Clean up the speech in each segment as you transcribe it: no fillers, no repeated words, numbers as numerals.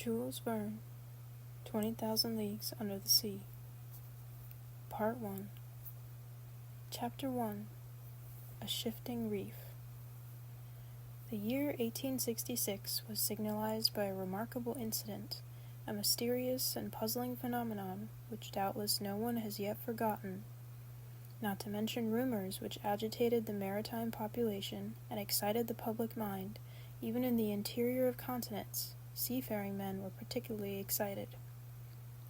Jules Verne, 20,000 Leagues Under the Sea. Part 1. Chapter 1. A Shifting Reef. The year 1866 was signalized by a remarkable incident, a mysterious and puzzling phenomenon which doubtless no one has yet forgotten, not to mention rumors which agitated the maritime population and excited the public mind. Even in the interior of continents, seafaring men were particularly excited.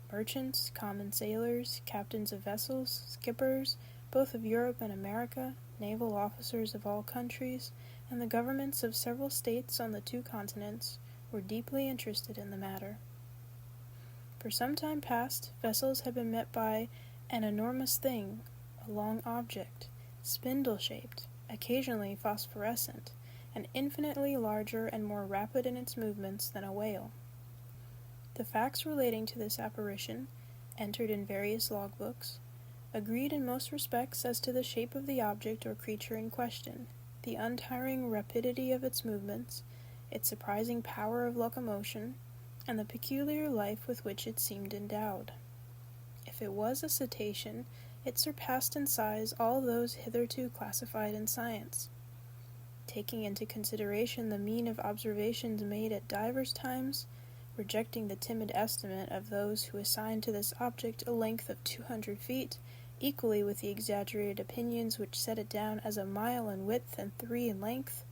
Merchants, common sailors, captains of vessels, skippers, both of Europe and America, naval officers of all countries, and the governments of several states on the two continents were deeply interested in the matter. For some time past, vessels had been met by an enormous thing, a long object, spindle-shaped, occasionally phosphorescent, and infinitely larger and more rapid in its movements than a whale. The facts relating to this apparition, entered in various logbooks, agreed in most respects as to the shape of the object or creature in question, the untiring rapidity of its movements, its surprising power of locomotion, and the peculiar life with which it seemed endowed. If it was a cetacean, it surpassed in size all those hitherto classified in science. Taking into consideration the mean of observations made at divers times, rejecting the timid estimate of those who assigned to this object a length of 200 feet, equally with the exaggerated opinions which set it down as a mile in width and 3 in length,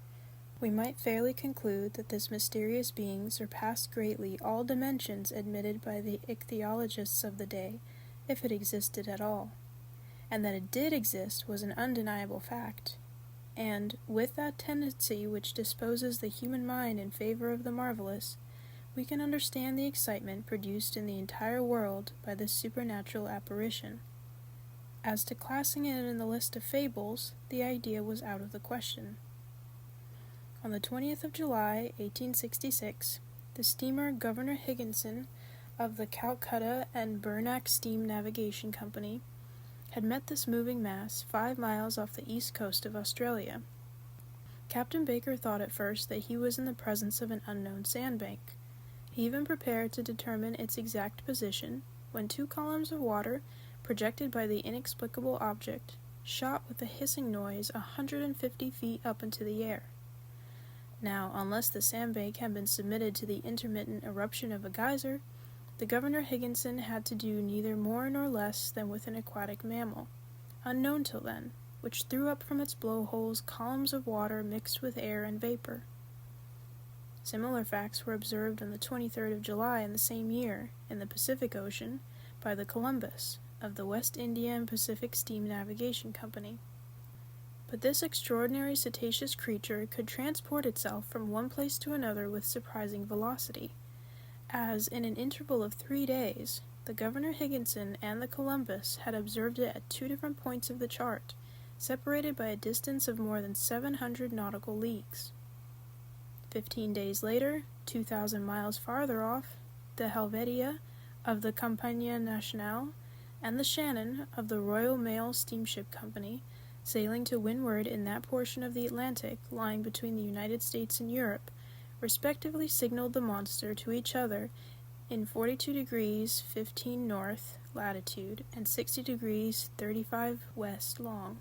we might fairly conclude that this mysterious being surpassed greatly all dimensions admitted by the ichthyologists of the day, if it existed at all. And that it did exist was an undeniable fact. And, with that tendency which disposes the human mind in favor of the marvelous, we can understand the excitement produced in the entire world by this supernatural apparition. As to classing it in the list of fables, the idea was out of the question. On the 20th of July, 1866, the steamer Governor Higginson of the Calcutta and Bernack Steam Navigation Company had met this moving mass 5 miles off the east coast of Australia. Captain Baker thought at first that he was in the presence of an unknown sandbank. He even prepared to determine its exact position, when 2 columns of water, projected by the inexplicable object, shot with a hissing noise 150 feet up into the air. Now, unless the sandbank had been submitted to the intermittent eruption of a geyser, the Governor Higginson had to do neither more nor less than with an aquatic mammal, unknown till then, which threw up from its blowholes columns of water mixed with air and vapor. Similar facts were observed on the 23rd of July in the same year, in the Pacific Ocean, by the Columbus, of the West India and Pacific Steam Navigation Company. But this extraordinary cetaceous creature could transport itself from one place to another with surprising velocity, as, in an interval of 3 days, the Governor Higginson and the Columbus had observed it at 2 different points of the chart, separated by a distance of more than 700 nautical leagues. 15 days later, 2,000 miles farther off, the Helvetia of the Compagnie Nationale and the Shannon of the Royal Mail Steamship Company, sailing to windward in that portion of the Atlantic lying between the United States and Europe, respectively signaled the monster to each other in 42 degrees 15 north latitude and 60 degrees 35 west long.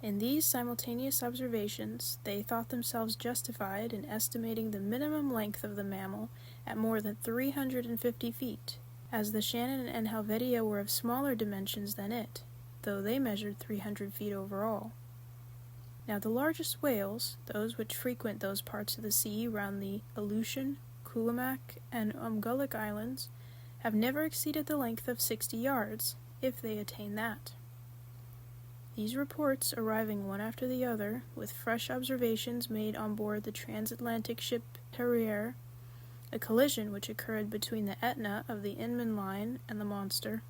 In these simultaneous observations, they thought themselves justified in estimating the minimum length of the mammal at more than 350 feet, as the Shannon and Helvetia were of smaller dimensions than it, though they measured 300 feet overall. Now the largest whales, those which frequent those parts of the sea round the Aleutian, Kulamak, and Umgullick Islands, have never exceeded the length of 60 yards, if they attain that. These reports, arriving one after the other, with fresh observations made on board the transatlantic ship Terrier, a collision which occurred between the Etna of the Inman line and the monster,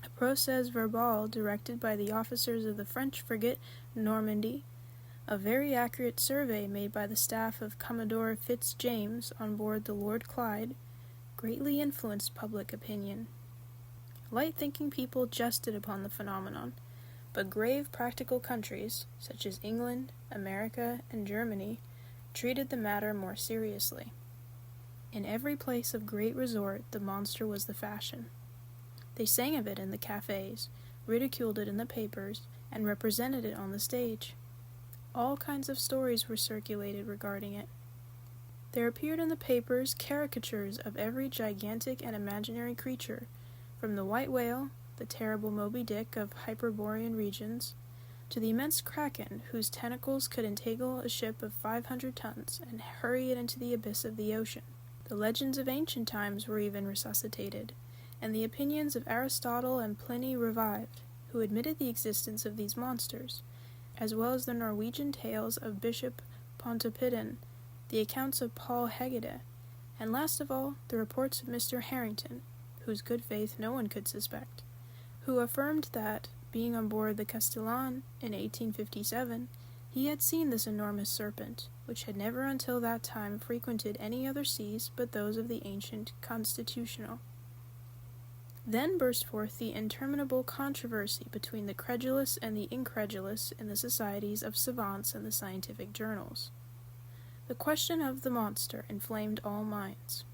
a procès-verbal directed by the officers of the French frigate Normandy, a very accurate survey made by the staff of Commodore Fitz-James on board the Lord Clyde, greatly influenced public opinion. Light-thinking people jested upon the phenomenon, but grave practical countries, such as England, America, and Germany, treated the matter more seriously. In every place of great resort the monster was the fashion. They sang of it in the cafes, ridiculed it in the papers, and represented it on the stage. All kinds of stories were circulated regarding it. There appeared in the papers caricatures of every gigantic and imaginary creature, from the white whale, the terrible Moby Dick of Hyperborean regions, to the immense kraken whose tentacles could entangle a ship of 500 tons and hurry it into the abyss of the ocean. The legends of ancient times were even resuscitated, and the opinions of Aristotle and Pliny revived, who admitted the existence of these monsters, as well as the Norwegian tales of Bishop Pontoppidan, the accounts of Paul Hegede, and last of all, the reports of Mr. Harrington, whose good faith no one could suspect, who affirmed that, being on board the Castellan in 1857, he had seen this enormous serpent, which had never until that time frequented any other seas but those of the ancient Constitutional. Then burst forth the interminable controversy between the credulous and the incredulous in the societies of savants and the scientific journals. The question of the monster inflamed all minds.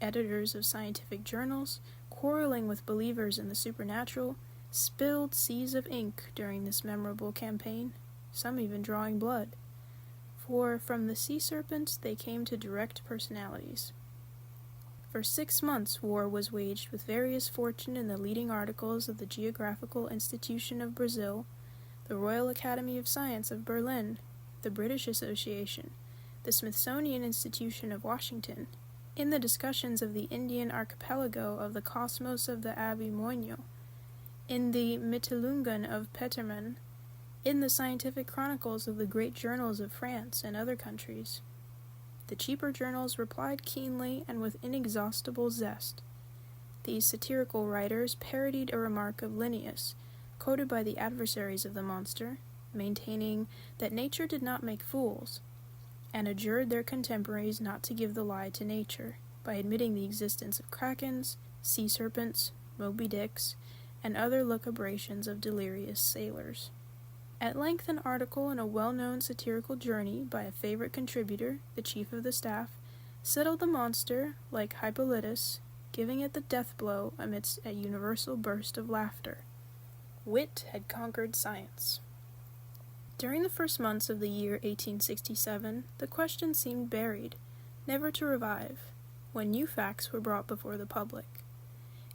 Editors of scientific journals, quarreling with believers in the supernatural, spilled seas of ink during this memorable campaign, some even drawing blood, for from the sea serpent they came to direct personalities. For 6 months war was waged with various fortune in the leading articles of the Geographical Institution of Brazil, the Royal Academy of Science of Berlin, the British Association, the Smithsonian Institution of Washington, in the discussions of the Indian archipelago of the Cosmos of the Abbé Moigno, in the Mittelungen of Petermann, in the scientific chronicles of the great journals of France and other countries. The cheaper journals replied keenly and with inexhaustible zest. These satirical writers parodied a remark of Linnaeus, quoted by the adversaries of the monster, maintaining that nature did not make fools, and adjured their contemporaries not to give the lie to nature, by admitting the existence of krakens, sea serpents, Moby Dicks, and other lucubrations of delirious sailors. At length an article in a well-known satirical journey by a favorite contributor, the chief of the staff, settled the monster, like Hippolytus, giving it the death blow amidst a universal burst of laughter. Wit had conquered science. During the first months of the year 1867, the question seemed buried, never to revive, when new facts were brought before the public.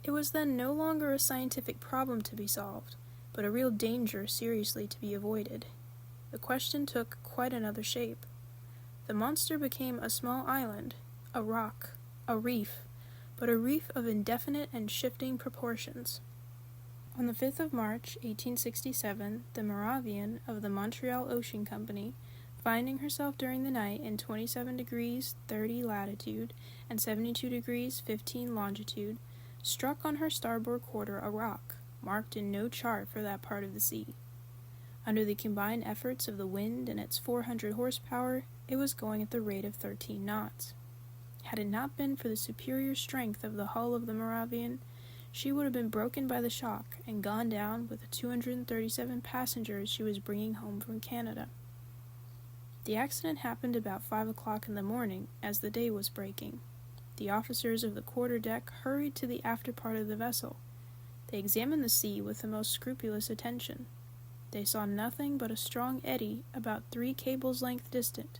It was then no longer a scientific problem to be solved, but a real danger seriously to be avoided. The question took quite another shape. The monster became a small island, a rock, a reef, but a reef of indefinite and shifting proportions. On the 5th of March, 1867, the Moravian of the Montreal Ocean Company, finding herself during the night in 27 degrees 30 latitude and 72 degrees 15 longitude, struck on her starboard quarter a rock, marked in no chart for that part of the sea. Under the combined efforts of the wind and its 400 horsepower, it was going at the rate of 13 knots. Had it not been for the superior strength of the hull of the Moravian, she would have been broken by the shock and gone down with the 237 passengers she was bringing home from Canada. The accident happened about 5 o'clock in the morning, as the day was breaking. The officers of the quarter-deck hurried to the after part of the vessel. They examined the sea with the most scrupulous attention. They saw nothing but a strong eddy about 3 cables' length distant,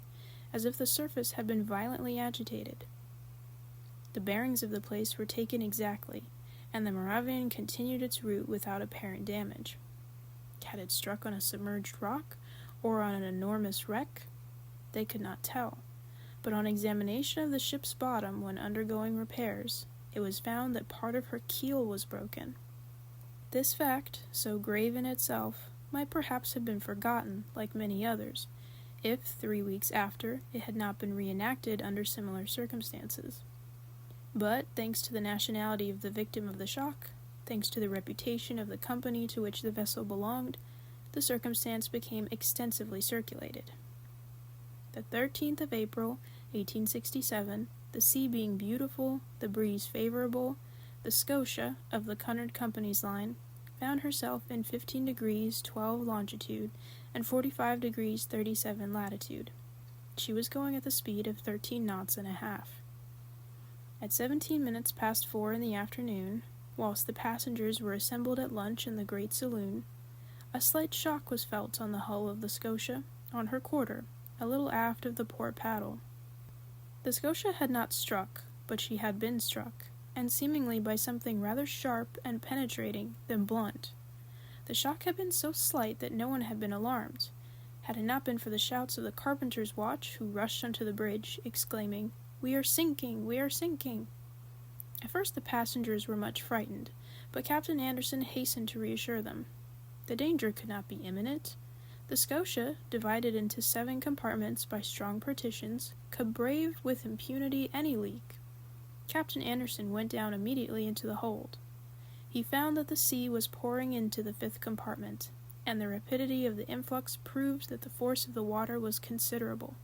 as if the surface had been violently agitated. The bearings of the place were taken exactly, and the Moravian continued its route without apparent damage. Had it struck on a submerged rock, or on an enormous wreck? They could not tell, but on examination of the ship's bottom when undergoing repairs, it was found that part of her keel was broken. This fact, so grave in itself, might perhaps have been forgotten, like many others, if 3 weeks after it had not been reenacted under similar circumstances. But, thanks to the nationality of the victim of the shock, thanks to the reputation of the company to which the vessel belonged, the circumstance became extensively circulated. The 13th of April, 1867, the sea being beautiful, the breeze favorable, the Scotia, of the Cunard Company's line, found herself in 15 degrees 12 longitude and 45 degrees 37 latitude. She was going at the speed of 13 knots and a half. At 17 minutes past 4 in the afternoon, whilst the passengers were assembled at lunch in the great saloon, a slight shock was felt on the hull of the Scotia, on her quarter, a little aft of the port paddle. The Scotia had not struck, but she had been struck, and seemingly by something rather sharp and penetrating than blunt. The shock had been so slight that no one had been alarmed, had it not been for the shouts of the carpenter's watch, who rushed onto the bridge, exclaiming, "We are sinking! We are sinking!" At first the passengers were much frightened, but Captain Anderson hastened to reassure them. The danger could not be imminent. The Scotia, divided into 7 compartments by strong partitions, could brave with impunity any leak. Captain Anderson went down immediately into the hold. He found that the sea was pouring into the 5th compartment, and the rapidity of the influx proved that the force of the water was considerable.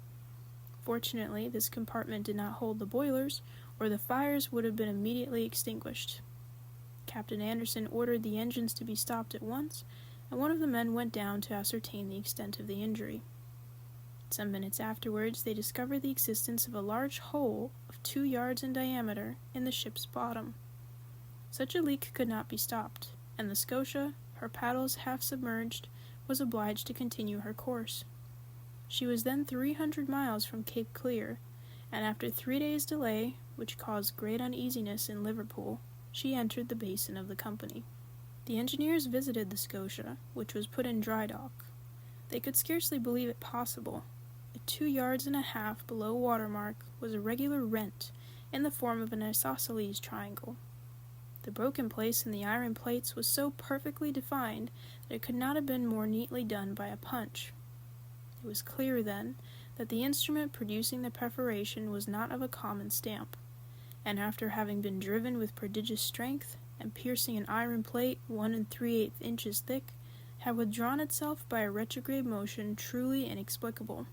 Fortunately, this compartment did not hold the boilers, or the fires would have been immediately extinguished. Captain Anderson ordered the engines to be stopped at once, and one of the men went down to ascertain the extent of the injury. Some minutes afterwards, they discovered the existence of a large hole of 2 yards in diameter in the ship's bottom. Such a leak could not be stopped, and the Scotia, her paddles half submerged, was obliged to continue her course. She was then 300 miles from Cape Clear, and after 3 days' delay, which caused great uneasiness in Liverpool, she entered the basin of the company. The engineers visited the Scotia, which was put in dry dock. They could scarcely believe it possible. At 2 yards and a half below water mark was a regular rent in the form of an isosceles triangle. The broken place in the iron plates was so perfectly defined that it could not have been more neatly done by a punch. It was clear, then, that the instrument producing the perforation was not of a common stamp, and after having been driven with prodigious strength, and piercing an iron plate 1 3/8 inches thick, had withdrawn itself by a retrograde motion truly inexplicable.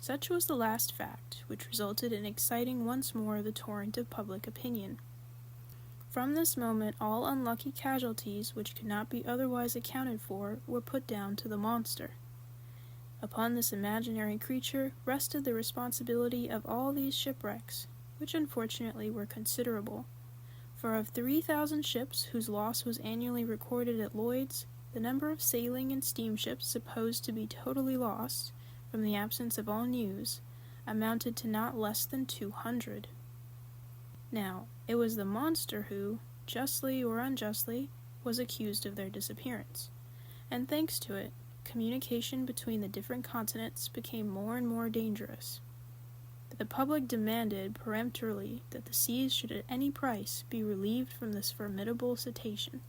Such was the last fact, which resulted in exciting once more the torrent of public opinion. From this moment all unlucky casualties which could not be otherwise accounted for were put down to the monster. Upon this imaginary creature rested the responsibility of all these shipwrecks, which unfortunately were considerable, for of 3,000 ships whose loss was annually recorded at Lloyd's, the number of sailing and steamships supposed to be totally lost, from the absence of all news, amounted to not less than 200. Now, it was the monster who, justly or unjustly, was accused of their disappearance, and thanks to it, communication between the different continents became more and more dangerous. The public demanded peremptorily that the seas should at any price be relieved from this formidable cetacean.